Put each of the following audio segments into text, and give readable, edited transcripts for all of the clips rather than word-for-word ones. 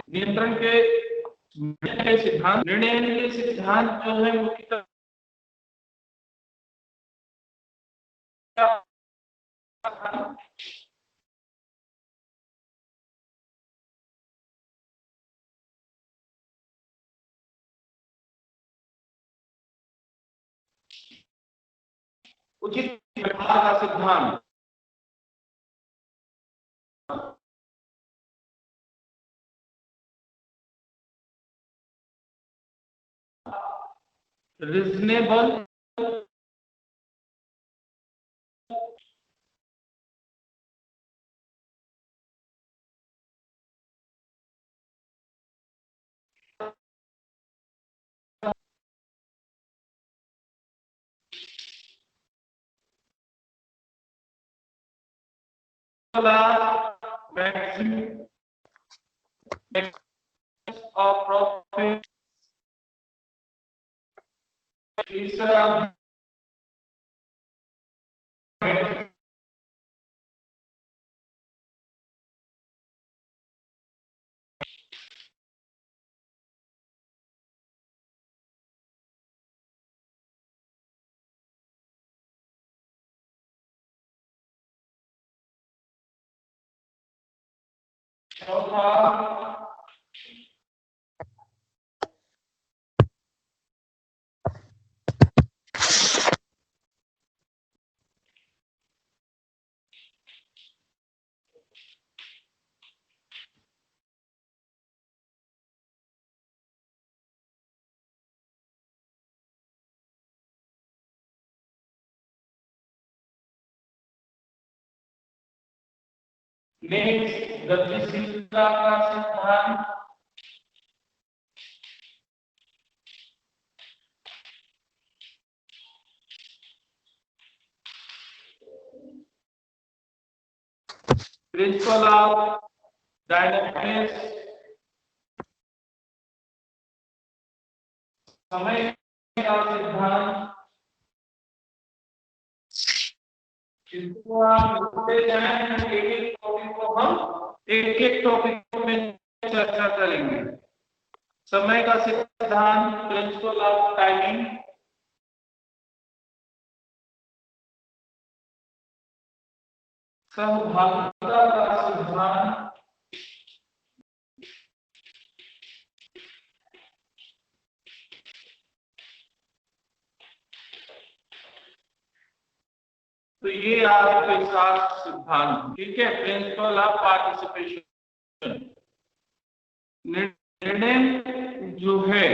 नियंत्रण के सिद्धांत, निर्णय के सिद्धांत जो है मुख्यतः उचित व्यवहार का सिद्धांत, रीजनेबल maximum of profit, तीसरा चौथा नेक्स्ट गतिशीलता का सिद्धांत, प्रिंसिपल ऑफ डायनामिक्स, समय का सिद्धांत, इसको आप लिखते जाएं, एक-एक टॉपिक को हम एक-एक टॉपिक में चर्चा करेंगे। समय का सिद्धांत, प्रिंसिपल ऑफ टाइमिंग, सहभागिता का सिद्धांत, तो ये आपके साथ सिद्धांत, ठीक है। प्रिंसिपल ऑफ पार्टिसिपेशन, निर्णय जो है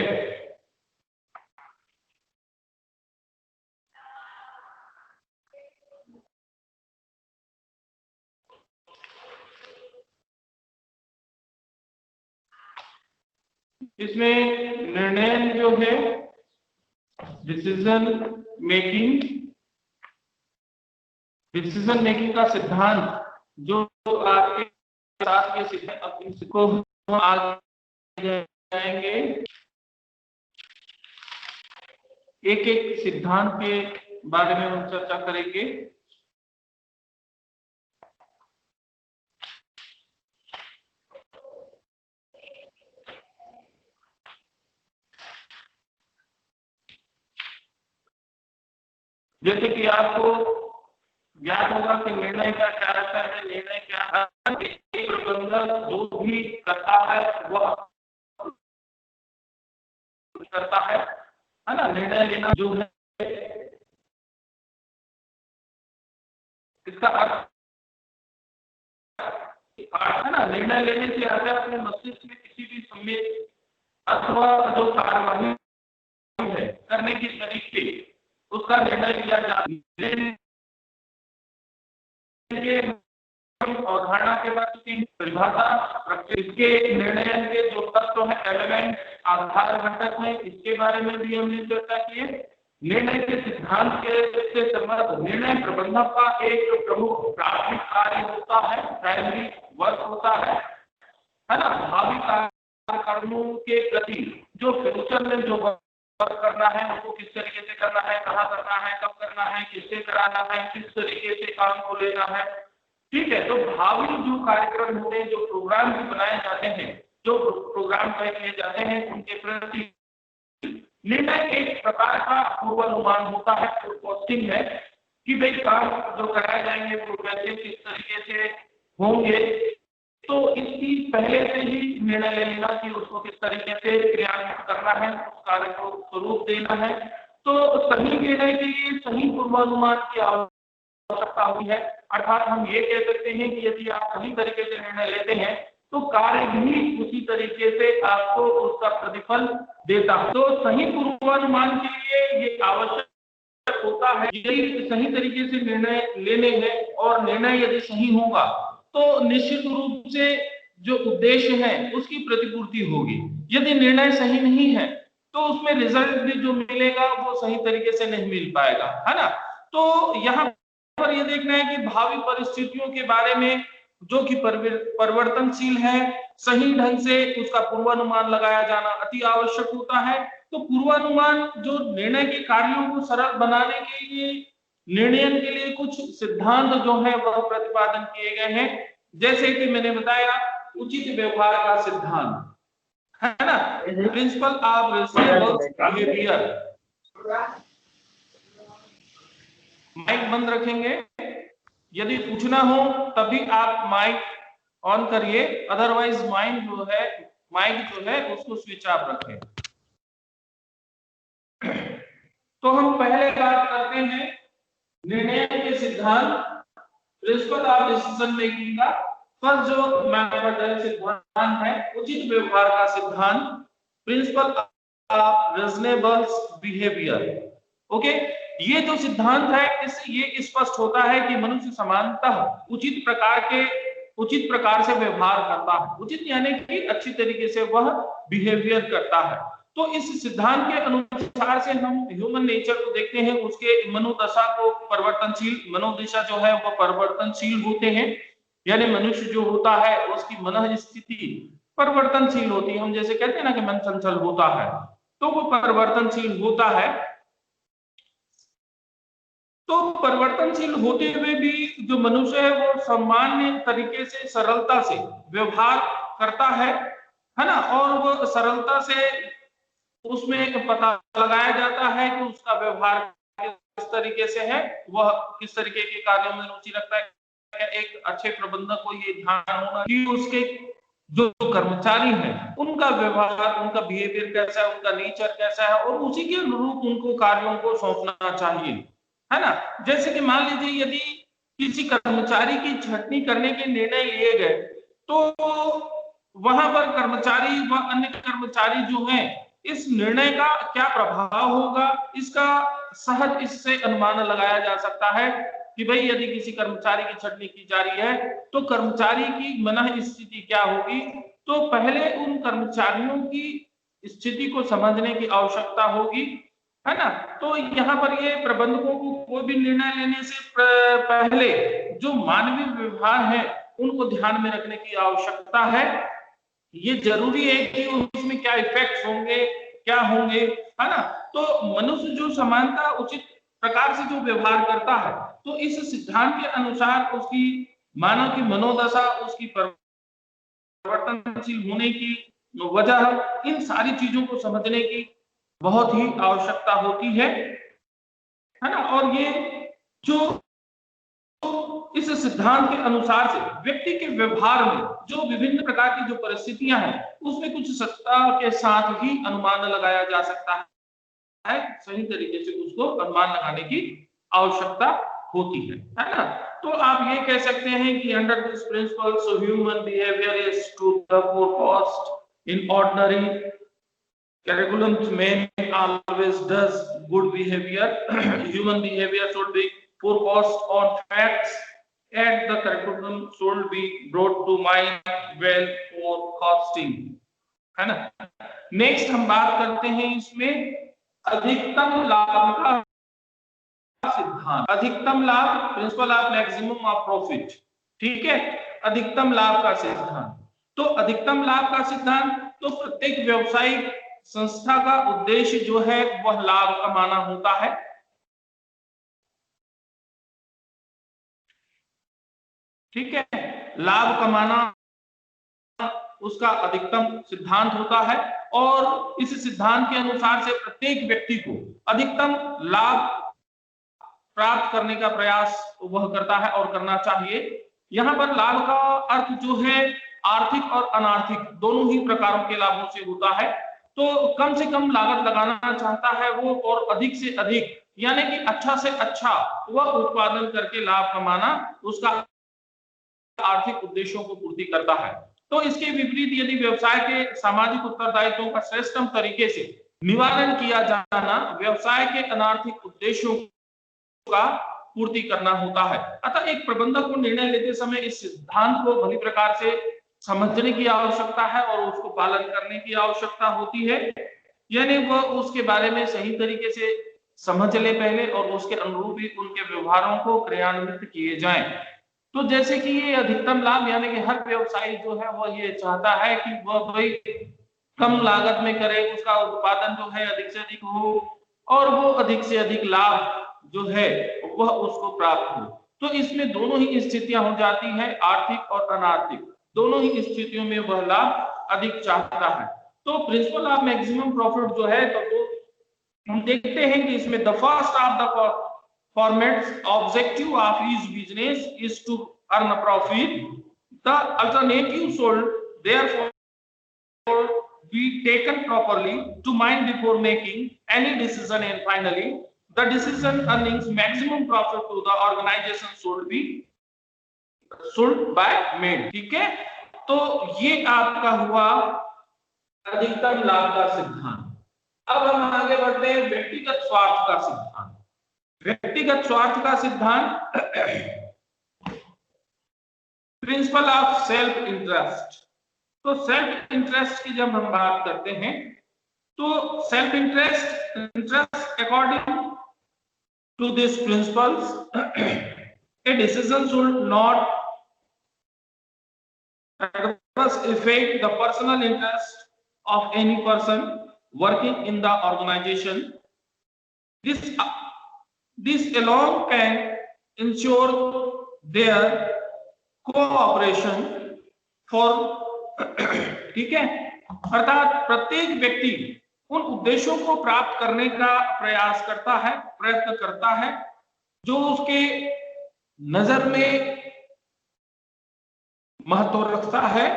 इसमें निर्णय जो है डिसीजन मेकिंग का सिद्धांत जो आपके साथ के सिद्धांत, इसको हम आगे जाएंगे, एक एक सिद्धांत के बारे में हम चर्चा करेंगे। जैसे कि आपको ज्ञात होगा कि निर्णय का क्या रहता है, निर्णय क्या है, एक प्रबंधक जो भी करता है वह करता है ना। निर्णय लेना जो है इसका अर्थ है ना, निर्णय लेने से आता है अपने मस्तिष्क में किसी भी संवेद अथवा जो कार्यवाही है करने की तरीके उसका निर्णय लिया जाता है। अवधारणा के बाद की परिभाषा, इसके निर्णय के जो तत्व है, एलिमेंट, आधार घटक है, इसके बारे में भी हमने चर्चा की है। निर्णय के सिद्धांत के संबंध निर्णय प्रबंधन का एक प्रमुख प्राथमिक कार्य होता है, प्राइमरी वर्क होता है ना। भावी कार्यक्रमों के प्रति जो फ्यूचर में जो वर्क करना है उसको किस तरीके से करना है, कहाँ करना है, कब करना है, किससे कराना है, किस तरीके से काम को लेना है, ठीक है। तो भावी जो कार्यक्रम होते हैं, जो प्रोग्राम भी बनाए जाते हैं, जो प्रोग्राम तय किए जाते हैं, उनके प्रति निर्णय एक प्रकार का पूर्वानुमान होता है, फोरकास्टिंग है कि भाई काम जो कराए जाएंगे वो कैसे किस तरीके से होंगे। तो इसकी पहले से ही निर्णय ले लेना कि उसको किस तरीके से क्रियान्वित करना है, उस कार्य को स्वरूप देना है। तो सही निर्णय के लिए सही पूर्वानुमान की आवश्यकता हुई है। अर्थात हम ये कह सकते हैं कि यदि आप सही तरीके से निर्णय लेते हैं तो कार्य भी उसी तरीके से आपको उसका प्रतिफल देता है। तो सही पूर्वानुमान के लिए ये आवश्यक होता है, यदि सही तरीके से निर्णय लेने हैं और निर्णय यदि सही होगा तो निश्चित रूप से जो उद्देश्य है उसकी प्रतिपूर्ति होगी। यदि निर्णय सही नहीं है तो उसमें रिजल्ट भी जो मिलेगा वो सही तरीके से नहीं मिल पाएगा, है ना। तो यहाँ पर ये देखना है कि भावी परिस्थितियों के बारे में जो कि परिवर्तनशील है, सही ढंग से उसका पूर्वानुमान लगाया जाना अति आवश्यक होता है। तो पूर्वानुमान जो निर्णय के कार्यों को सरल बनाने के लिए, निर्णय के लिए कुछ सिद्धांत जो है वह प्रतिपादन किए गए हैं, जैसे कि मैंने बताया उचित व्यवहार का सिद्धांत, है ना, principle of reasonable behaviour. Mic बंद रखेंगे, यदि पूछना हो तभी आप माइक ऑन करिए, अदरवाइज माइक जो है उसको स्विच ऑफ रखें। तो हम पहले बात करते हैं निर्णय के सिद्धांत, प्रिंसिपल ऑफ डिसीजन मेकिंग का। फर्स्ट जो सिद्धांत है उचित व्यवहार का सिद्धांत, principle of reasonable behaviour. Okay, ये जो सिद्धांत है इससे ये स्पष्ट होता है कि मनुष्य सामान्यतः उचित प्रकार से व्यवहार करता है। उचित यानी कि अच्छी तरीके से वह बिहेवियर करता है। तो इस सिद्धांत के अनुसार से हम ह्यूमन नेचर को देखते हैं, उसके मनोदशा को मनोदशा जो है वो परिवर्तनशील होते हैं, यानी मनुष्य जो होता है उसकी मन स्थिति परिवर्तनशील होती है। हम जैसे कहते हैं ना कि मन चंचल होता है, तो वो परिवर्तनशील होता है। तो परिवर्तनशील होते हुए भी जो मनुष्य है वो सामान्य तरीके से सरलता से व्यवहार करता है ना, और वो सरलता से उसमें एक पता लगाया जाता है कि उसका व्यवहार किस तरीके से है, वह किस तरीके के कार्यों में रुचि रखता है। एक अच्छे प्रबंधक को ये ध्यान होना कि उसके जो कर्मचारी हैं उनका व्यवहार, उनका बिहेवियर कैसा है, उनका नेचर कैसा है, और उसी के अनुरूप उनको कार्यों को सौंपना चाहिए, है ना। जैसे कि मान लीजिए यदि किसी कर्मचारी की छंटनी करने के निर्णय लिए गए तो वहां पर कर्मचारी व अन्य कर्मचारी जो हैं इस निर्णय का क्या प्रभाव होगा, इसका सहज इससे अनुमान लगाया जा सकता है कि भाई यदि किसी कर्मचारी की छंटनी की जा रही है तो कर्मचारी की मन स्थिति क्या होगी। तो पहले उन कर्मचारियों की स्थिति को समझने की आवश्यकता होगी, है ना। तो यहाँ पर ये प्रबंधकों को कोई भी निर्णय लेने से पहले जो मानवीय व्यवहार है उनको ध्यान में रखने की आवश्यकता है। ये जरूरी है कि उसमें क्या इफेक्ट्स होंगे, क्या होंगे, है ना। तो मनुष्य जो समानता उचित प्रकार से जो व्यवहार करता है, तो इस सिद्धांत के अनुसार उसकी मानव की मनोदशा, उसकी परिवर्तनशील होने की वजह, इन सारी चीजों को समझने की बहुत ही आवश्यकता होती है ना। और ये जो इस सिद्धांत के अनुसार से व्यक्ति के व्यवहार में जो विभिन्न प्रकार की जो परिस्थितियां हैं उसमें कुछ सत्ता के साथ ही अनुमान लगाया जा सकता है, सही तरीके से उसको अनुमान लगाने की आवश्यकता होती है ना। तो आप ये कह सकते हैं कि under this principle so human behaviour is to the forecast in ordinary curriculums man always does good behavior. Human behavior should be forecast on facts and the curriculum should be brought to mind well forecasting, है ना। Next हम बात करते हैं इसमें अधिकतम लाभ का सिद्धांत, अधिकतम लाभ, principle of maximum of profit, ठीक है, अधिकतम लाभ का सिद्धांत। तो अधिकतम लाभ का सिद्धांत, तो प्रत्येक व्यवसायिक संस्था का उद्देश्य जो है वह लाभ कमाना होता है। ठीक है, लाभ कमाना उसका अधिकतम सिद्धांत होता है, और इस सिद्धांत के अनुसार से प्रत्येक व्यक्ति को अधिकतम लाभ प्राप्त करने का प्रयास वह करता है और करना चाहिए। यहाँ पर लाभ का अर्थ जो है आर्थिक और अनार्थिक दोनों ही प्रकारों के लाभों से होता है। तो कम से कम लागत लगाना चाहता है वो, और अधिक से अधिक यानी कि अच्छा से अच्छा वह उत्पादन करके लाभ कमाना उसका आर्थिक उद्देश्यों को पूर्ति करता है। तो इसके विपरीत यदि व्यवसाय के सामाजिक उत्तरदायित्वों का श्रेष्ठतम तरीके से निवारण किया जाना व्यवसाय के अनार्थिक उद्देश्यों का पूर्ति करना होता है। अतः एक प्रबंधक को निर्णय लेते समय इस सिद्धांत को भली प्रकार से समझने की आवश्यकता है और उसको पालन करने की आवश्यकता होती है, यानी वह उसके बारे में सही तरीके से समझ ले पहले, और उसके अनुरूप ही उनके व्यवहारों को क्रियान्वित किए जाएं। तो जैसे कि ये अधिकतम लाभ यानी कि हर व्यवसायी जो है वह ये चाहता है कि वह भाई कम लागत में करे, उसका उत्पादन जो है अधिक से अधिक हो, और वो अधिक से अधिक लाभ जो है वह उसको प्राप्त हो। तो इसमें दोनों ही स्थितियां हो जाती हैं, आर्थिक और अनार्थिक, दोनों ही स्थितियों में वह लाभ अधिक चाहता है। तो प्रिंसिपल ऑफ मैक्सिमम प्रॉफिट जो है, तो हम देखते हैं कि इसमें the first of the formats objective of each business is to earn a profit. The alternative should therefore be taken properly to mind before making any decision, and finally the decision earnings maximum profit to the organization should be made. ठीक है, तो ये आपका हुआ अधिकतम लाभ का सिद्धांत। अब हम आगे बढ़ते हैं व्यक्तिगत स्वार्थ का सिद्धांत। व्यक्तिगत स्वार्थ का सिद्धांत, प्रिंसिपल ऑफ सेल्फ इंटरेस्ट। तो सेल्फ इंटरेस्ट की जब हम बात करते हैं, तो self interest according to this principles a decision should not adversely affect the personal interest of any person working in the organization. This alone can ensure their cooperation for ठीक है, अर्थात प्रत्येक व्यक्ति उन उद्देश्यों को प्राप्त करने का प्रयास करता है, प्रयत्न करता है जो उसके नजर में महत्व रखता है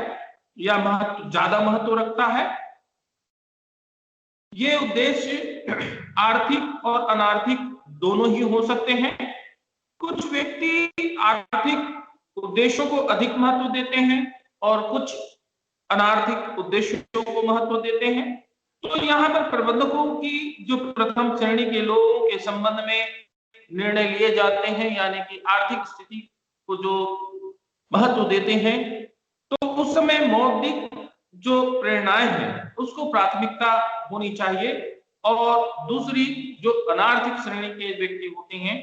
या ज्यादा महत्व रखता है। ये उद्देश्य आर्थिक और अनार्थिक दोनों ही हो सकते हैं। कुछ व्यक्ति आर्थिक उद्देश्यों को अधिक महत्व देते हैं और कुछ अनार्थिक उद्देश्यों को महत्व देते हैं। तो यहाँ पर प्रबंधकों की जो प्रथम श्रेणी के लोगों के संबंध में निर्णय लिए जाते हैं, यानी कि आर्थिक स्थिति को जो महत्व देते हैं, तो उस समय मौलिक जो प्रेरणाएं हैं उसको प्राथमिकता होनी चाहिए। और दूसरी जो अनार्थिक श्रेणी के व्यक्ति होते हैं,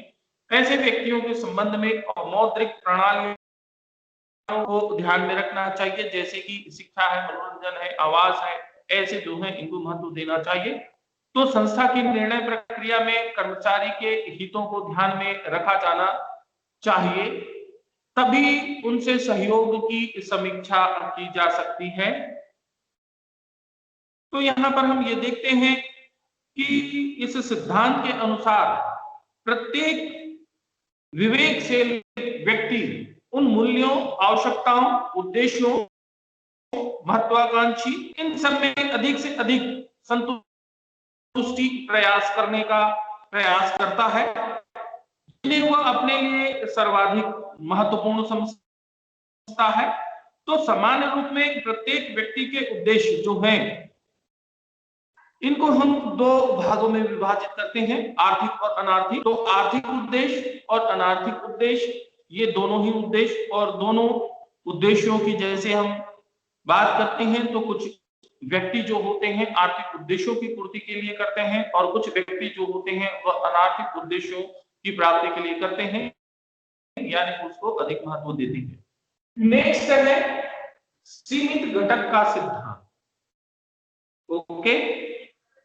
ऐसे व्यक्तियों के संबंध में मौद्रिक प्रणालियों को ध्यान में रखना चाहिए, जैसे कि शिक्षा है, मनोरंजन है, आवास है, ऐसे जो है इनको महत्व देना चाहिए। तो संस्था की निर्णय प्रक्रिया में कर्मचारी के हितों को ध्यान में रखा जाना चाहिए, तभी उनसे सहयोग की समीक्षा की जा सकती है। तो यहाँ पर हम ये देखते हैं कि इस सिद्धांत के अनुसार प्रत्येक विवेकशील व्यक्ति उन मूल्यों, आवश्यकताओं, उद्देश्यों, महत्वाकांक्षी, इन सब में अधिक से अधिक संतुष्टि प्रयास करने का प्रयास करता है, जिन्हें वह अपने लिए सर्वाधिक महत्वपूर्ण समझता है। तो सामान्य रूप में प्रत्येक व्यक्ति के उद्देश्य जो हैं, इनको हम दो भागों में विभाजित करते हैं, आर्थिक और अनार्थिक। तो आर्थिक उद्देश्य और अनार्थिक उद्देश्य, ये दोनों ही उद्देश्य और दोनों उद्देश्यों की जैसे हम बात करते हैं तो कुछ व्यक्ति जो होते हैं आर्थिक उद्देश्यों की पूर्ति के लिए करते हैं और कुछ व्यक्ति जो होते हैं वह अनार्थिक उद्देश्यों की प्राप्ति के लिए करते हैं, यानी उसको अधिक महत्व देते हैं। नेक्स्ट है सीमित घटक का सिद्धांत। ओके,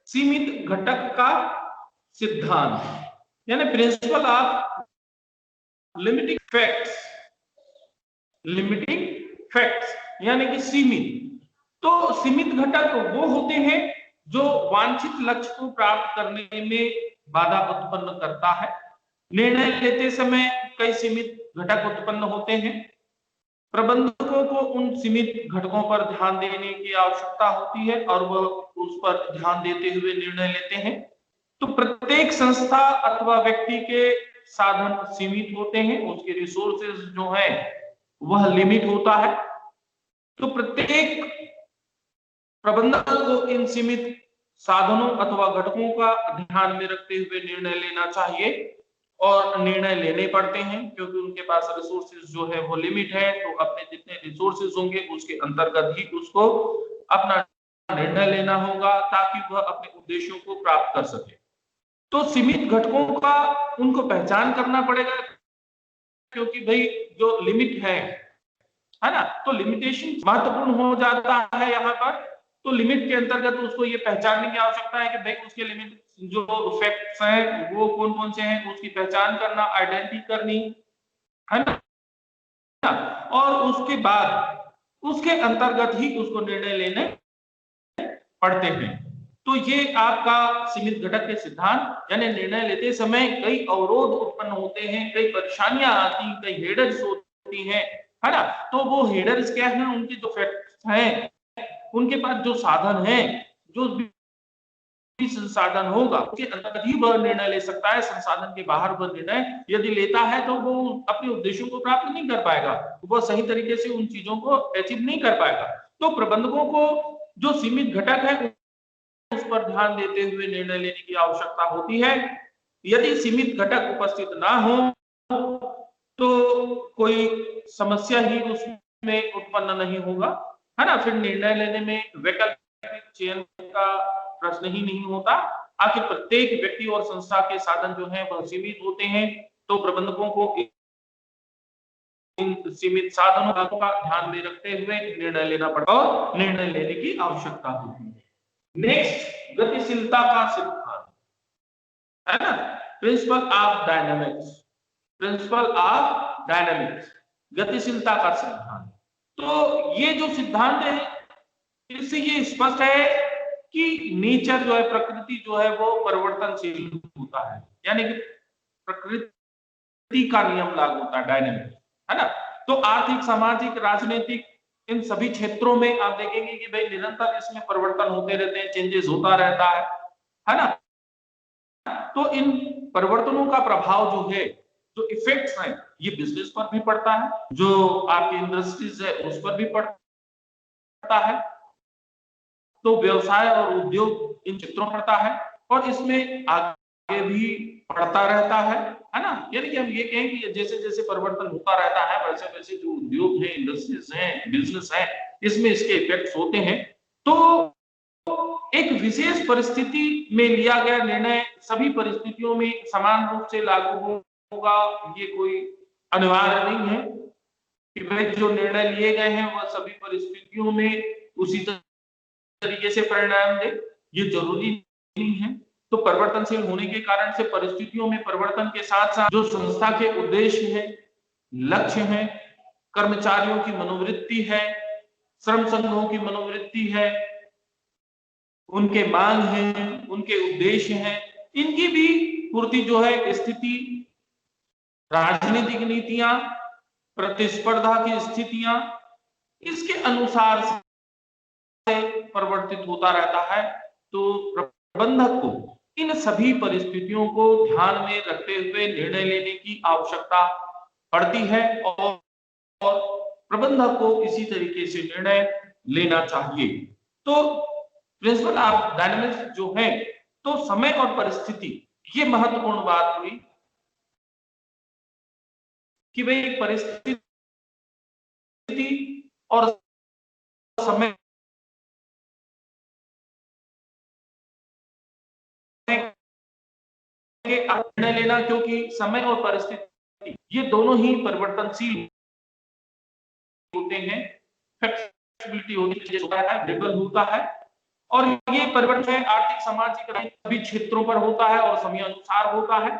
सीमित घटक का सिद्धांत यानी principle of limiting facts. Limiting facts यानी कि सीमित। तो सीमित घटक वो होते हैं जो वांछित लक्ष्य को प्राप्त करने में बाधा उत्पन्न करता है। निर्णय लेते समय कई सीमित घटक उत्पन्न होते हैं। प्रबंधकों को उन सीमित घटकों पर ध्यान देने की आवश्यकता होती है और वह उस पर ध्यान देते हुए निर्णय लेते हैं। तो प्रत्येक संस्था अथवा व्यक्ति के साधन सीमित होते हैं, उसके रिसोर्सेज जो है वह लिमिट होता है। तो प्रत्येक प्रबंधक को इन सीमित साधनों अथवा घटकों का ध्यान में रखते हुए निर्णय लेना चाहिए और निर्णय लेने पड़ते हैं क्योंकि उनके पास रिसोर्सेज जो है वो लिमिट है। तो अपने जितने रिसोर्सेज होंगे उसके अंतर्गत ही उसको अपना निर्णय लेना होगा ताकि वह अपने उद्देश्यों को प्राप्त कर सके। तो सीमित घटकों का उनको पहचान करना पड़ेगा क्योंकि भाई जो लिमिट है ना, तो लिमिटेशन महत्वपूर्ण हो जाता है यहाँ पर। तो लिमिट के अंतर्गत उसको ये पहचानने की आवश्यकता है कि भाई उसके लिमिट जो फैक्ट्स हैं वो कौन कौन से हैं, उसकी पहचान करना, आइडेंटिटी करनी है ना, और उसके बाद उसके अंतर्गत ही उसको निर्णय लेने पड़ते हैं। तो ये आपका सीमित घटक के सिद्धांत यानी निर्णय लेते समय कई अवरोध उत्पन्न होते हैं, कई परेशानियां आती, कई हेडर्स होती हैं, है ना। तो वो हेडर्स क्या है, उनके जो फैक्ट्स हैं, उनके पास जो साधन है, जो भी संसाधन होगा उसके अंतर्गत ही वह निर्णय ले सकता है। संसाधन के बाहर वह निर्णय यदि लेता है तो वो अपने उद्देश्यों को प्राप्त नहीं कर पाएगा, वह सही तरीके से उन चीजों को अचीव नहीं कर पाएगा। तो प्रबंधकों को जो सीमित घटक है उस पर ध्यान देते हुए निर्णय लेने की आवश्यकता होती है। यदि सीमित घटक उपस्थित ना हो तो कोई समस्या ही उसमें उत्पन्न नहीं होगा, है ना। फिर निर्णय लेने में वैकल्पिक चयन का प्रश्न ही नहीं होता। आखिर प्रत्येक व्यक्ति और संस्था के साधन जो हैं वह सीमित होते हैं, तो प्रबंधकों को इन सीमित साधनों का ध्यान में रखते हुए निर्णय लेना पड़ता और निर्णय लेने की आवश्यकता होती है। नेक्स्ट, गतिशीलता का सिद्धांत, है ना, principle of dynamics. Principle of dynamics, गतिशीलता का सिद्धांत। तो ये जो सिद्धांत है इससे ये स्पष्ट है कि नेचर जो है, प्रकृति जो है वो परिवर्तनशील होता है, यानी कि प्रकृति का नियम लागू होता है, डायनामिक, है ना। तो आर्थिक, सामाजिक, राजनीतिक इन सभी क्षेत्रों में आप देखेंगे कि भाई निरंतर इसमें परिवर्तन होते रहते हैं, चेंजेस होता रहता है ना। तो इन परिवर्तनों का प्रभाव जो है, जो इफेक्ट्स हैं, ये बिजनेस पर भी पड़ता है, जो आपकी इंडस्ट्रीज है उस पर भी पड़ता है। तो व्यवसाय और उद्योग इन क्षेत्रों में पड़ता है और इसमें आगे भी बढ़ता रहता है ना। यानी कि हम ये कहें कि जैसे जैसे परिवर्तन होता रहता है वैसे वैसे जो उद्योग है, इंडस्ट्रीज हैं, बिजनेस है, इसमें इसके इफेक्ट्स होते हैं। तो एक विशेष परिस्थिति में लिया गया निर्णय सभी परिस्थितियों में समान रूप से लागू होगा, ये कोई अनिवार्य नहीं है कि भाई जो निर्णय लिए गए हैं वह सभी परिस्थितियों में उसी तरीके से परिणाम दे, ये जरूरी नहीं है। तो परिवर्तनशील होने के कारण से परिस्थितियों में परिवर्तन के साथ साथ जो संस्था के उद्देश्य है, लक्ष्य है, कर्मचारियों की मनोवृत्ति है, श्रम संघों की मनोवृत्ति है, उनके मांग है, उनके उद्देश्य हैं, इनकी भी पूर्ति जो है स्थिति, राजनीतिक नीतियां, प्रतिस्पर्धा की स्थितियां, इसके अनुसार से परिवर्तित होता रहता है। तो प्रबंधक को इन सभी परिस्थितियों को ध्यान में रखते हुए निर्णय लेने की आवश्यकता पड़ती है और प्रबंधक को इसी तरीके से निर्णय लेना चाहिए। तो प्रिंसिपल ऑफ डायनामिक्स जो है, तो समय और परिस्थिति, ये महत्वपूर्ण बात हुई कि भाई परिस्थिति और समय निर्णय लेना, क्योंकि समय और परिस्थिति ये दोनों ही परिवर्तनशील होते हैं, फ्लेक्सिबिलिटी होता है, वेरिएबल होता है, और ये परिवर्तन आर्थिक सामाजिक सभी क्षेत्रों पर होता है और समय अनुसार होता है।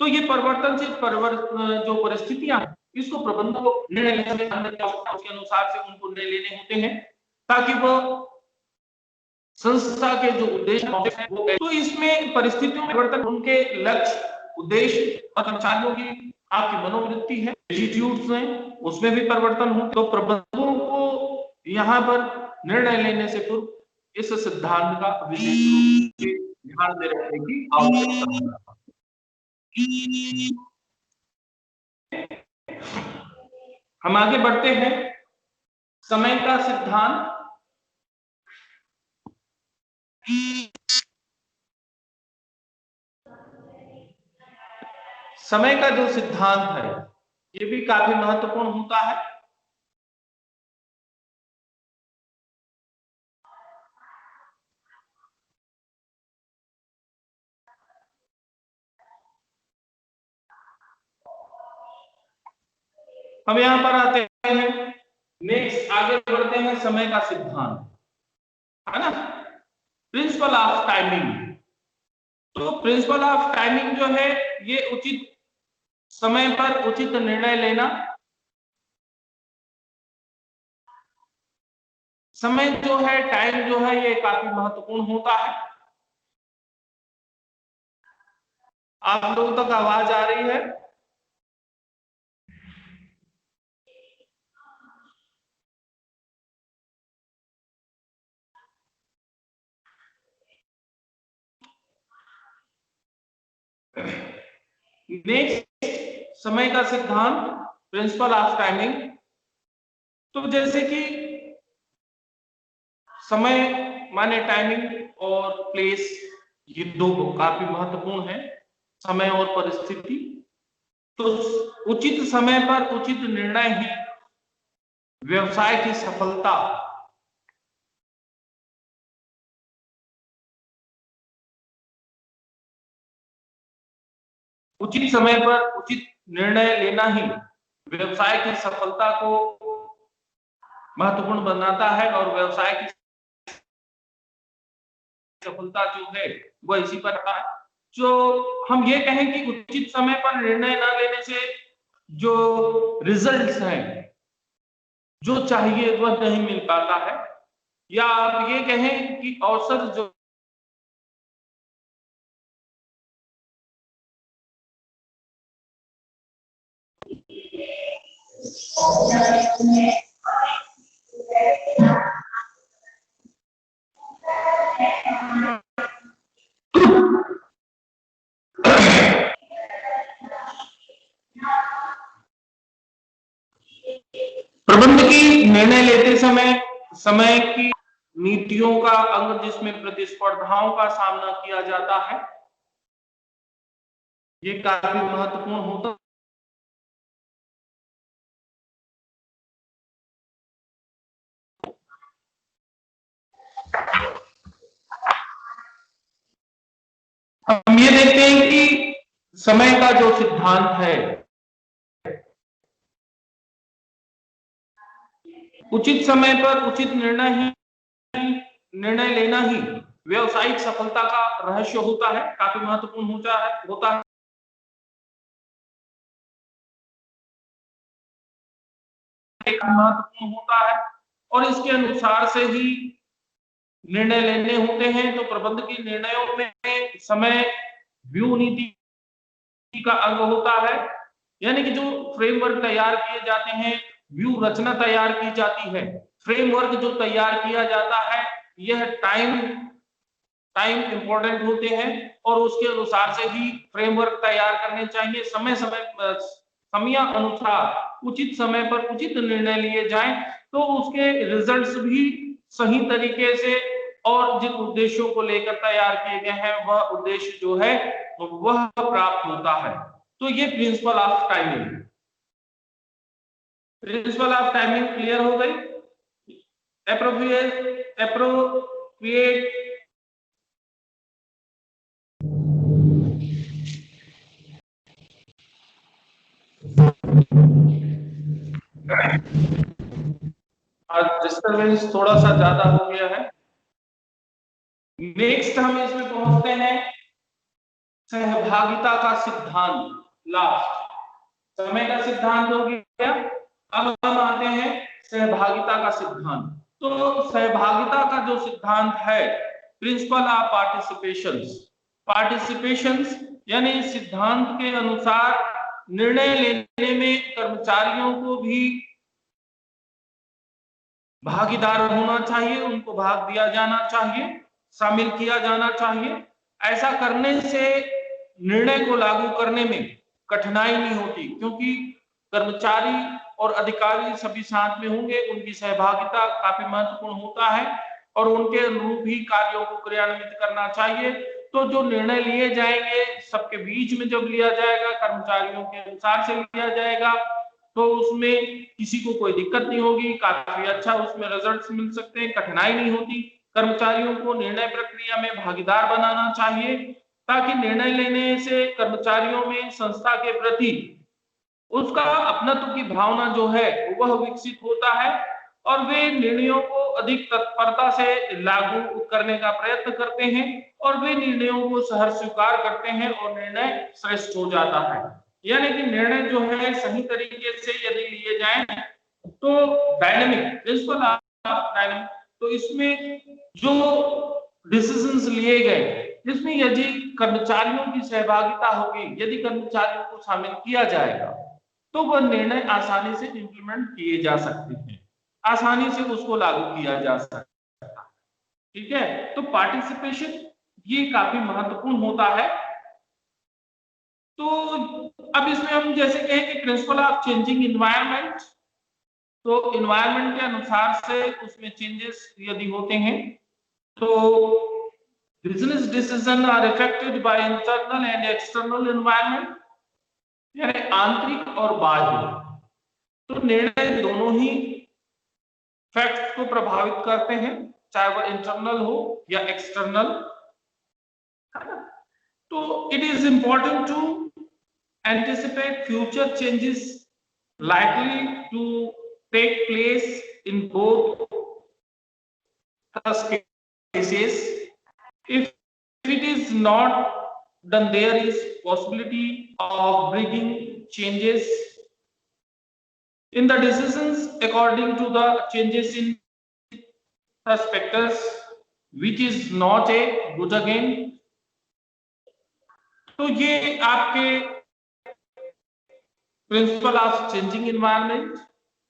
तो ये परिवर्तनशील जो परिस्थितियां हैं, इसको प्रबंधक को निर्णय लेने उसके अनुसार से उनको निर्णय लेने होते हैं, ताकि वो संस्था के जो उद्देश्य हैं वो, तो इसमें परिस्थितियों में परिवर्तन, उनके लक्ष्य, उद्देश्य और कर्मचारियों की आपकी मनोवृत्ति है, एटीट्यूड्स हैं, उसमें भी परिवर्तन हो। तो प्रबंधकों को यहाँ पर निर्णय लेने से पूर्व इस सिद्धांत का विशेष रूप से ध्यान में रखने की आवश्यकता है। हम आगे बढ़ते हैं। समय का सिद्धांत। समय का जो सिद्धांत है ये भी काफी महत्वपूर्ण होता है। हम यहां पर आते हैं, नेक्स्ट आगे बढ़ते हैं, समय का सिद्धांत है ना, प्रिंसिपल ऑफ टाइमिंग। तो प्रिंसिपल ऑफ टाइमिंग जो है ये उचित समय पर उचित निर्णय लेना, समय जो है, टाइम जो है, ये काफी महत्वपूर्ण होता है। आप लोगों तक आवाज आ रही है? नेक्स्ट, समय का सिद्धांत, प्रिंसिपल ऑफ टाइमिंग। तो जैसे कि समय माने टाइमिंग और प्लेस, ये दो काफी महत्वपूर्ण है, समय और परिस्थिति। तो उचित समय पर उचित निर्णय ही व्यवसाय की सफलता, उचित समय पर उचित निर्णय लेना ही व्यवसाय की सफलता को महत्वपूर्ण बनाता है, और व्यवसाय की सफलता जो है वह इसी पर है। जो हम ये कहें कि उचित समय पर निर्णय न लेने से जो रिजल्ट्स हैं, जो चाहिए वह नहीं मिल पाता है, या आप ये कहें कि अवसर जो प्रबंध की निर्णय लेते समय समय की नीतियों का अंग, जिसमें प्रतिस्पर्धाओं का सामना किया जाता है, ये काफी महत्वपूर्ण होता है। हम ये देखते हैं कि समय का जो सिद्धांत है, उचित समय पर उचित निर्णय लेना ही व्यवसायिक सफलता का रहस्य होता है, काफी महत्वपूर्ण होता है। महत्वपूर्ण होता है, और इसके अनुसार से ही निर्णय लेने होते हैं। तो प्रबंध के निर्णयों में समय व्यू नीति का अंग होता है, यानी कि जो फ्रेमवर्क तैयार किए जाते हैं, व्यू रचना तैयार की जाती है, फ्रेमवर्क जो तैयार किया जाता है, यह टाइम इंपॉर्टेंट होते हैं, और उसके अनुसार से ही फ्रेमवर्क तैयार करने चाहिए। समय अनुसार उचित समय पर उचित निर्णय लिए जाएं, तो उसके रिजल्ट्स भी सही तरीके से और जिन उद्देश्यों को लेकर तैयार किए गए हैं वह उद्देश्य जो है वह प्राप्त होता है। तो ये प्रिंसिपल ऑफ टाइमिंग क्लियर हो गई। appropriate आज डिस्टर्बेंस थोड़ा सा ज्यादा हो गया है। नेक्स्ट हम इसमें पहुंचते हैं सहभागिता का सिद्धांत। लास्ट समय का सिद्धांत हो गया, अब हम आते हैं सहभागिता का सिद्धांत। तो सहभागिता का जो सिद्धांत है, प्रिंसिपल ऑफ पार्टिसिपेशंस यानी सिद्धांत के अनुसार निर्णय लेने में कर्मचारियों को भी भागीदार होना चाहिए, उनको भाग दिया जाना चाहिए, शामिल किया जाना चाहिए। ऐसा करने से निर्णय को लागू करने में कठिनाई नहीं होती, क्योंकि कर्मचारी और अधिकारी सभी साथ में होंगे, उनकी सहभागिता काफी महत्वपूर्ण होता है और उनके अनुरूप ही कार्यों को क्रियान्वित करना चाहिए। तो जो निर्णय लिए जाएंगे सबके बीच में जब लिया जाएगा, कर्मचारियों के अनुसार से लिया जाएगा, तो उसमें किसी को कोई दिक्कत नहीं होगी, काफी अच्छा उसमें रिजल्ट्स मिल सकते हैं, कठिनाई नहीं होती। कर्मचारियों को निर्णय प्रक्रिया में भागीदार बनाना चाहिए, ताकि निर्णय लेने से कर्मचारियों में संस्था के प्रति उसका अपनत्व की भावना जो है वह विकसित होता है और वे निर्णयों को अधिक तत्परता से लागू करने का प्रयत्न करते हैं और वे निर्णयों को सहर्ष स्वीकार करते हैं और निर्णय श्रेष्ठ हो जाता है। यानी कि निर्णय जो है सही तरीके से यदि लिए जाएं तो डायनेमिक प्रिंसिपल ऑफ डायनेमिक, तो इसमें जो डिसीजंस लिए गए जिसमें यदि कर्मचारियों की सहभागिता होगी, यदि कर्मचारियों को शामिल किया जाएगा, तो वह निर्णय आसानी से इंप्लीमेंट किए जा सकते हैं, आसानी से उसको लागू किया जा सकता है। ठीक है, तो पार्टिसिपेशन ये काफी महत्वपूर्ण होता है। तो अब इसमें हम जैसे कहें कि प्रिंसिपल ऑफ चेंजिंग इन्वायरमेंट, तो इन्वायरमेंट के अनुसार से उसमें चेंजेस यदि होते हैं तो business decision are affected by internal and external environment, यानी आंतरिक और बाह्य। तो निर्णय दोनों ही फैक्ट्स को प्रभावित करते हैं, चाहे वह इंटरनल हो या एक्सटर्नल। तो it is important to anticipate future changes likely to take place in both cases. If it is not done, there is possibility of bringing changes in the decisions according to the changes in prospectus, which is not a good again. तो ये आपके principal of changing environment,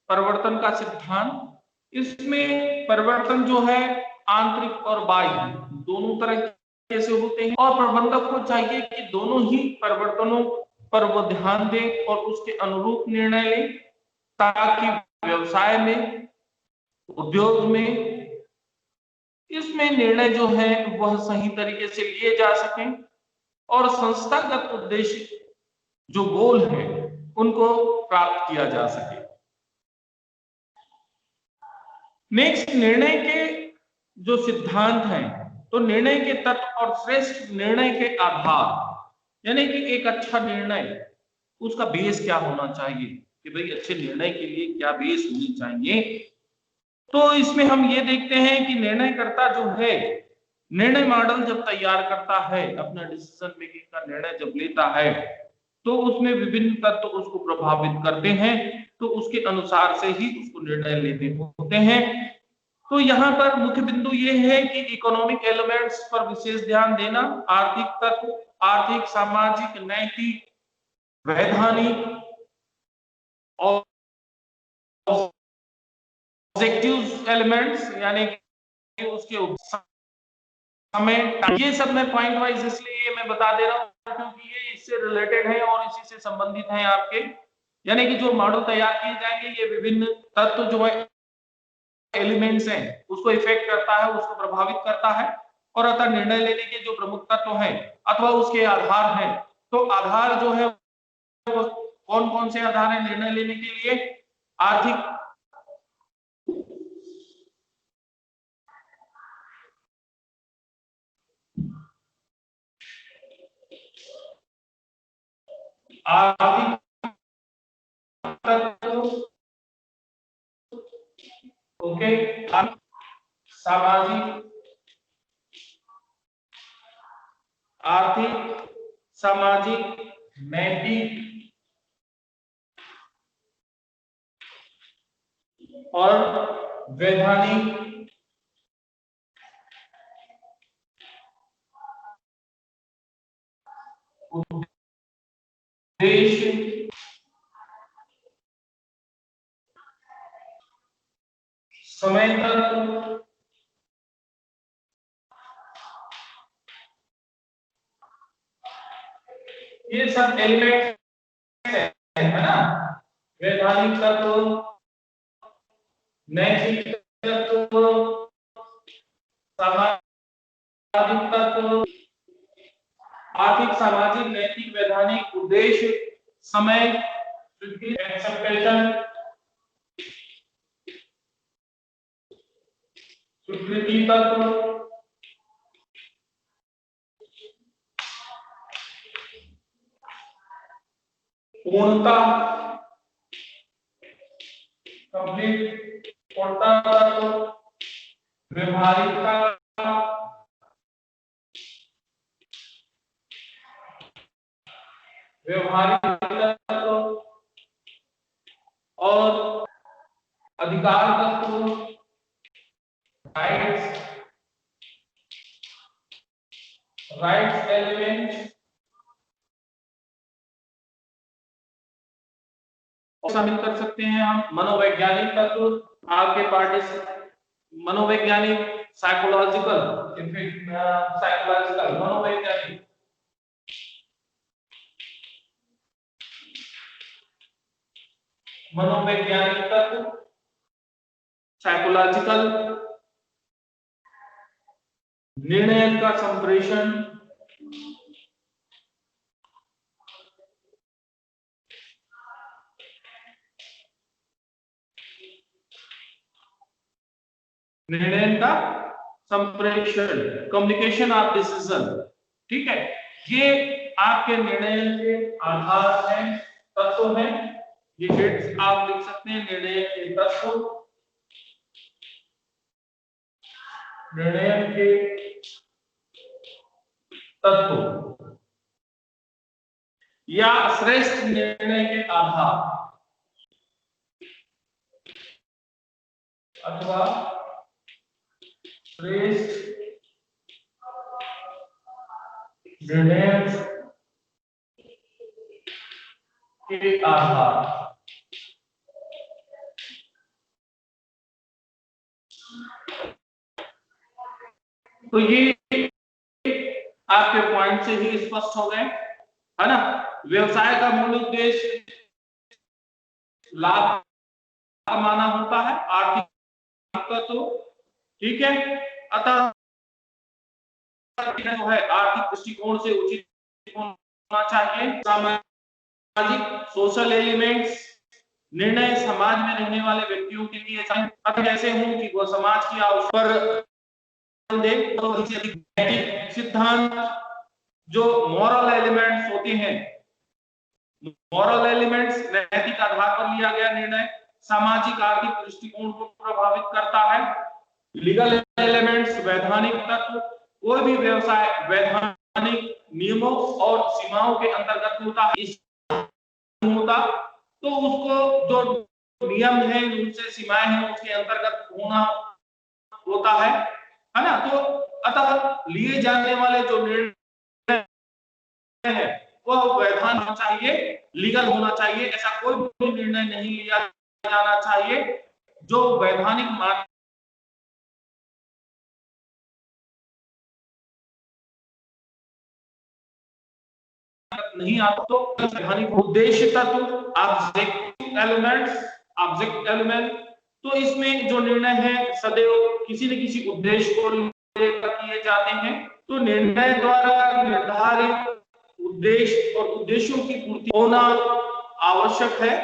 परिवर्तन का सिद्धांत। इसमें परिवर्तन जो है आंतरिक और बाह्य दोनों तरह कैसे होते हैं और प्रबंधक को चाहिए कि दोनों ही परिवर्तनों पर वो ध्यान दें और उसके अनुरूप निर्णय लें, ताकि व्यवसाय में, उद्योग में इसमें निर्णय जो है वह सही तरीके से लिए जा सकें और संस्थागत उद्देश्य जो गोल है उनको प्राप्त किया जा सके। नेक्स्ट, निर्णय के जो सिद्धांत हैं, तो निर्णय के तत्व और श्रेष्ठ निर्णय के आधार, यानी कि एक अच्छा निर्णय उसका बेस क्या होना चाहिए, कि भाई अच्छे निर्णय के लिए क्या बेस होनी चाहिए। तो इसमें हम ये देखते हैं कि निर्णयकर्ता जो है निर्णय मॉडल जब तैयार करता है, अपना डिसीजन मेकिंग का निर्णय जब लेता है, तो उसमें विभिन्न तत्व उसको प्रभावित करते हैं, तो उसके अनुसार से ही उसको निर्णय लेने होते हैं। तो यहाँ पर मुख्य बिंदु ये है कि इकोनॉमिक एलिमेंट्स पर विशेष ध्यान देना, आर्थिक तत्व, आर्थिक, सामाजिक, नैतिक, वैधानिक और ऑब्जेक्टिव एलिमेंट्स, यानी कि उसके समय, ये सब मैं पॉइंट वाइज इसलिए मैं बता दे रहा हूँ क्योंकि ये इससे रिलेटेड है और इसी से संबंधित है आपके, यानी कि जो मॉडल तैयार किए जाएंगे ये विभिन्न तत्व जो है एलिमेंट्स हैं उसको इफेक्ट करता है, उसको प्रभावित करता है और अतः निर्णय लेने के जो प्रमुख तत्व हैं अथवा उसके आधार हैं, तो आधार जो है वो कौन कौन से आधार हैं निर्णय लेने के लिए? आर्थिक, आर्थिक तत्व, ओके, सामाजिक, आर्थिक, सामाजिक, नैतिक और वैधानिक उद्देश्य, समय तत्व, ये सब एलिमेंट है ना। वैधानिक तत्व, नैतिक तत्व, सामाजिक तत्व, आर्थिक, सामाजिक, नैतिक, वैधानिक, उद्देश्य, समय, एक्सेप्टेशन, स्वीकृति तत्व, पूर्णता, कंप्लीट, पूर्णता तत्व, व्यवहारिकता, व्यवहारिक तत्व और अधिकार तत्व, राइट्स, राइट्स एलिमेंट, शामिल कर सकते हैं हम मनोवैज्ञानिक तत्व, आपके मनोवैज्ञानिक, साइकोलॉजिकल, साइकोलॉजिकल, मनोवैज्ञानिक, मनोवैज्ञानिक तत्व, साइकोलॉजिकल, निर्णय का संप्रेषण, निर्णय का संप्रेषण, कम्युनिकेशन ऑफ डिसीजन, ठीक है। ये आपके निर्णय के आधार हैं, तत्व हैं, ये हेड्स आप लिख सकते हैं। निर्णय के तत्व, निर्णय के तत्व या श्रेष्ठ निर्णय के आधार अथवा श्रेष्ठ निर्णय के आधार। तो ये आपके पॉइंट से ही स्पष्ट हो गए, है ना। व्यवसाय का मूल उद्देश्य लाभ कमाना होता है, आर्थिक तत्व, ठीक है। अतः जो है आर्थिक दृष्टिकोण से उचित होना चाहिए। सामाजिक, सोशल एलिमेंट्स, निर्णय समाज में रहने वाले व्यक्तियों के लिए ऐसे हों कि वो समाज की आवश्यकता पर सिद्धांत, जो मॉरल एलिमेंट्स होते हैं, मॉरल एलिमेंट्स नैतिक आधार पर लिया गया निर्णय सामाजिक आर्थिक दृष्टिकोण को प्रभावित करता है। लीगल एलिमेंट्स, वैधानिक तत्व, कोई भी व्यवसाय वैधानिक नियमों और सीमाओं के अंतर्गत होता है, होता तो उसको जो नियम है, उनसे सीमाएं हैं, उसके अंतर्गत होना होता है ना। तो अतः लिए जाने वाले जो निर्णय है वो वैधानिक होना चाहिए, लीगल होना चाहिए। ऐसा कोई भी निर्णय नहीं लिया जाना चाहिए जो वैधानिक मान नहीं आता। तो वैधानिक उद्देश्य तत्व, ऑब्जेक्टिव एलिमेंट्स, ऑब्जेक्ट एलिमेंट, तो इसमें जो निर्णय है सदैव किसी न किसी उद्देश्य को लेकर किए जाते हैं। तो निर्णय द्वारा निर्धारित उद्देश्य और उद्देश्यों की पूर्ति होना आवश्यक है,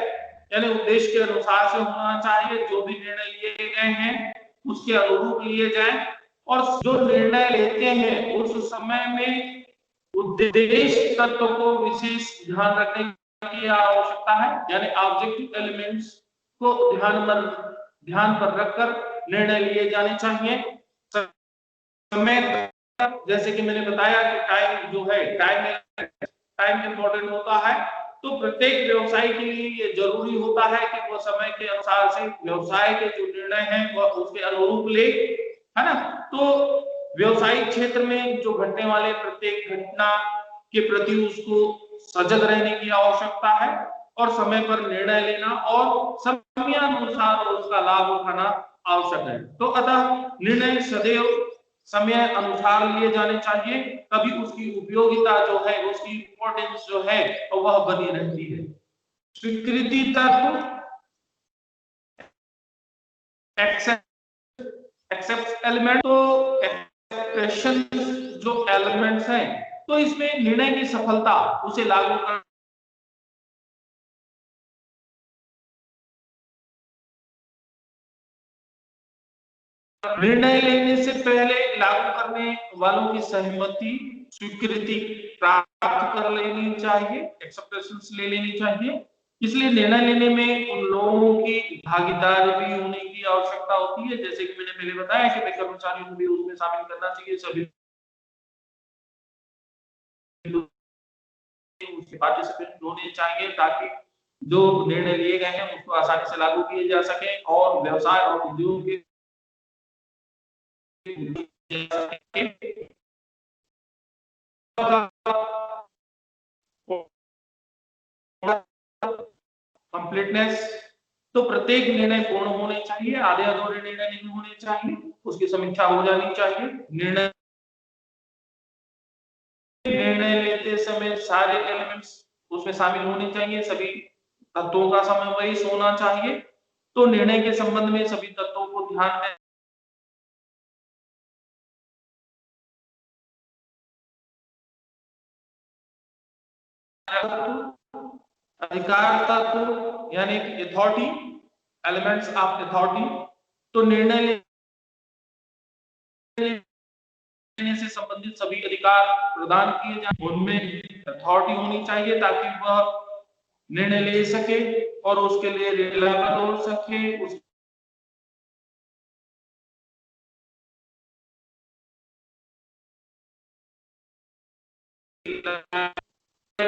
यानी उद्देश्य के अनुसार से होना चाहिए। जो भी निर्णय लिए गए हैं उसके अनुरूप लिए जाएं, और जो निर्णय लेते हैं उस समय में उद्देश्य तत्व को विशेष ध्यान रखने की आवश्यकता है, यानी ऑब्जेक्टिव एलिमेंट्स को ध्यान पर रखकर निर्णय लिए जाने चाहिए। समय, जैसे कि मैंने बताया कि टाइम जो है, टाइम इंपॉर्टेंट होता है, तो प्रत्येक व्यवसाय के लिए ये जरूरी होता है कि वो समय के अनुसार से व्यवसाय के जो निर्णय हैं वह उसके अनुरूप ले, है ना। तो व्यवसायिक क्षेत्र में जो घटने वाले प्रत्येक घटना के प्रति उसको सजग रहने की आवश्यकता है और समय पर निर्णय लेना और समयानुसार उसका लाभ उठाना आवश्यक है। तो अतः निर्णय सदैव समय अनुसार लिए जाने चाहिए, तभी उसकी उपयोगिता जो है, उसकी इंपॉर्टेंस जो है वह बनी रहती है। स्वीकृति तत्व, एक्सेप्ट एलिमेंट, तो एक्सप्रेशन जो एलिमेंट्स हैं, तो इसमें निर्णय की सफलता उसे लागू कर निर्णय लेने से पहले लागू करने वालों की सहमति, स्वीकृति प्राप्त कर लेनी चाहिए, एक्सेप्टेंस ले लेनी चाहिए। इसलिए निर्णय लेने में उन लोगों की भागीदारी भी होने की आवश्यकता होती है, जैसे कि मैंने पहले बताया कि कर्मचारियों को भी उसमें शामिल करना चाहिए, सभी पार्टिसिपेंट होने चाहिए, ताकि जो निर्णय लिए गए हैं उसको आसानी से लागू किए जा सके और व्यवसाय और उद्योग के कंप्लीटनेस, तो प्रत्येक निर्णय पूर्ण होने चाहिए, आधे अधूरे निर्णय नहीं होने चाहिए, उसकी समीक्षा हो जानी चाहिए। निर्णय लेते समय सारे एलिमेंट्स उसमें शामिल होने चाहिए, सभी तत्वों का समावेश होना चाहिए। तो निर्णय के संबंध में सभी तत्वों को ध्यान में अधिकार तत्व यानी कि अथॉरिटी, एलिमेंट्स ऑफ अथॉरिटी, तो निर्णय लेने से संबंधित सभी अधिकार प्रदान किए जाए, उनमें अथॉरिटी होनी चाहिए ताकि वह निर्णय ले सके और उसके लिए रिलायबल हो सके,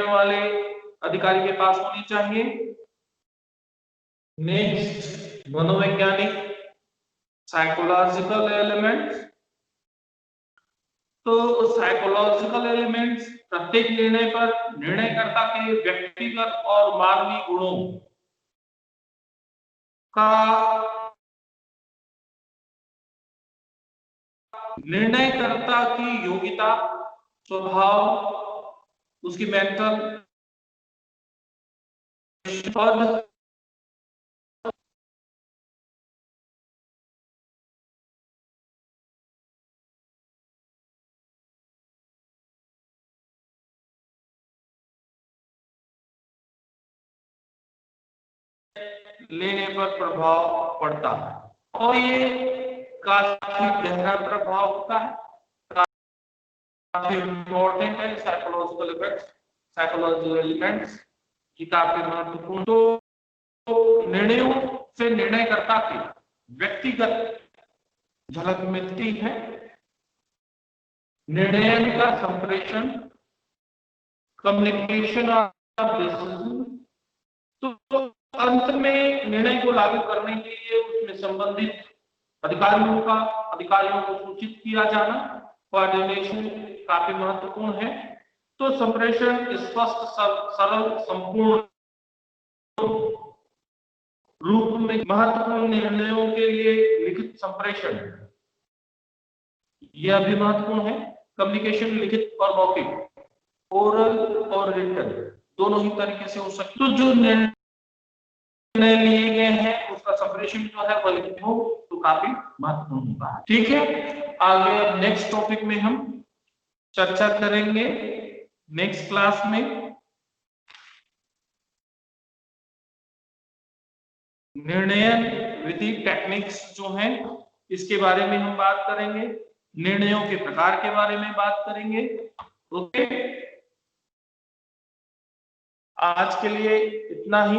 वाले अधिकारी के पास होनी चाहिए। नेक्स्ट, मनोवैज्ञानिक साइकोलॉजिकल एलिमेंट्स, तो साइकोलॉजिकल एलिमेंट्स प्रत्येक निर्णय पर निर्णयकर्ता के व्यक्तिगत और मानवीय गुणों का निर्णयकर्ता की योग्यता, स्वभाव, उसकी मेंटल पद, लेने पर प्रभाव पड़ता है और ये काफी गहरा प्रभाव होता है, काफी इम्पोर्टेंट है। साइकोलॉजिकल इफेक्ट्स, साइकोलॉजिकल एलिमेंट्स की काफी महत्वपूर्ण, तो निर्णयों से निर्णयकर्ता की व्यक्तिगत झलक मिलती है। निर्णय का संप्रेषण, कम्युनिकेशन ऑफ डिसीजन, तो अंत में निर्णय को लागू करने के लिए उसमें संबंधित अधिकारियों को सूचित किया जाना, कोऑर्डिनेशन काफी महत्वपूर्ण है। तो संप्रेषण स्पष्ट, सरल, संपूर्ण रूप में महत्वपूर्ण निर्णयों के लिए लिखित संप्रेषण, यह भी महत्वपूर्ण है। कम्युनिकेशन लिखित और मौखिक, ओरल और रिटन, दोनों ही तरीके से हो सकते। तो जो निर्णय लिए गए हैं उसका संप्रेषण जो है वह लिखित हो तो काफी महत्वपूर्ण होता है। ठीक है, आगे नेक्स्ट टॉपिक में हम चर्चा करेंगे नेक्स्ट क्लास में। निर्णय विधि, टेक्निक्स जो हैं इसके बारे में हम बात करेंगे, निर्णयों के प्रकार के बारे में बात करेंगे। ओके, आज के लिए इतना ही।